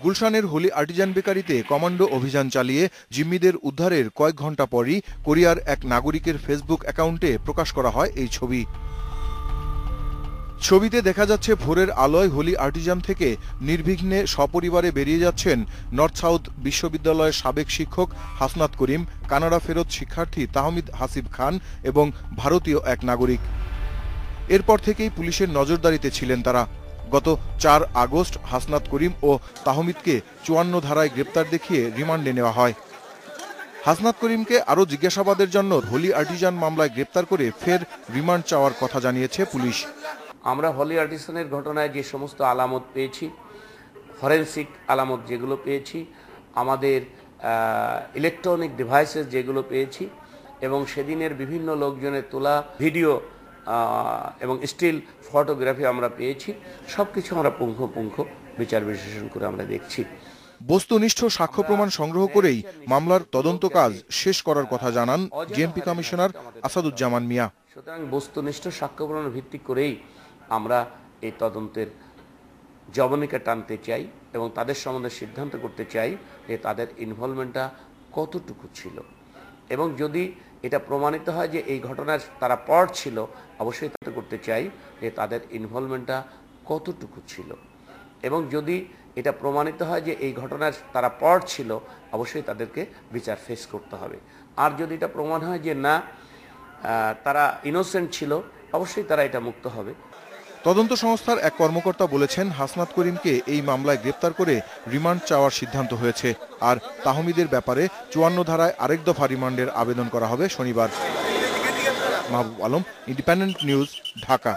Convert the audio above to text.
গুলশানের Holey Artisan বেকারিতে commando অভিযান চালিয়ে জিম্মিদের উদ্ধারের কয়েক ঘণ্টা পরই কোরিয়ার এক নাগরিকের ফেসবুক অ্যাকাউন্টে প্রকাশ করা হয় এই ছবি। ছবিতে দেখা যাচ্ছে ভোরের আলোয় হোলি আর্টিজান থেকে নির্বিঘ্নে সপরিবারে বেরিয়ে যাচ্ছেন নর্থ সাউথ বিশ্ববিদ্যালয়ের সাবেক শিক্ষক হাসনাত করিম, কানাডা ফেরত শিক্ষার্থী তাহমিদ হাসিব খান এবং ভারতীয় এক নাগরিক। এরপর থেকেই পুলিশের নজরদারিতে ছিলেন তারা। গত ৪ আগস্ট হাসনাত করিম ও তাহমিদকে ৫৪ ধারায় গ্রেপ্তার দেখিয়ে রিমান্ডে নেওয়া হয়। হাসনাত করিমকে আরও জিজ্ঞাসাবাদের জন্য হোলি আর্টিজান মামলায় গ্রেপ্তার করে ফের রিমান্ড চাওয়ার কথা জানিয়েছে পুলিশ। আমরা হোলি আর্টিজানের ঘটনায় যে সমস্ত আলামত পেয়েছি, ফরেনসিক আলামত যেগুলো পেয়েছি, আমাদের ইলেকট্রনিক ডিভাইসেস যেগুলো পেয়েছি এবং সেদিনের বিভিন্ন লোকজনের তোলা ভিডিও এবং স্টিল ফটোগ্রাফি আমরা পেয়েছি, সব কিছু আমরা পুঙ্খানুপুঙ্খ বিচার বিশ্লেষণ করে আমরা দেখছি। বস্তুনিষ্ঠ সাক্ষ্য প্রমাণ সংগ্রহ করেই মামলার তদন্ত কাজ শেষ করার কথা জানান ডিএমপি কমিশনার আসাদুজ্জামান মিয়া। সুতরাং বস্তুনিষ্ঠ সাক্ষ্য প্রমাণ ভিত্তি করেই আমরা এই তদন্তের জবনিকা টানতে চাই এবং তাদের সম্বন্ধে সিদ্ধান্ত করতে চাই যে তাদের ইনভলভমেন্টটা কতটুকু ছিল, এবং যদি এটা প্রমাণিত হয় যে এই ঘটনার তারা পার্ট ছিল, অবশ্যই তাতে করতে চাই যে তাদের ইনভলভমেন্টটা কতটুকু ছিল, এবং যদি এটা প্রমাণিত হয় যে এই ঘটনার তারা পার্ট ছিল, অবশ্যই তাদেরকে বিচার ফেস করতে হবে। আর যদি এটা প্রমাণ হয় যে না তারা ইনোসেন্ট ছিল, অবশ্যই তারা এটা মুক্ত হবে। তদন্ত সংস্থার এক কর্মকর্তা বলেছেন, হাসনাত করিমকে এই মামলায় গ্রেপ্তার করে রিমান্ড চাওয়ার সিদ্ধান্ত হয়েছে। আর তাহমিদের ব্যাপারে ৫৪ ধারায় আরেক দফা রিমান্ডের আবেদন করা হবে শনিবার। Mahbub Alam, independent news, Dhaka.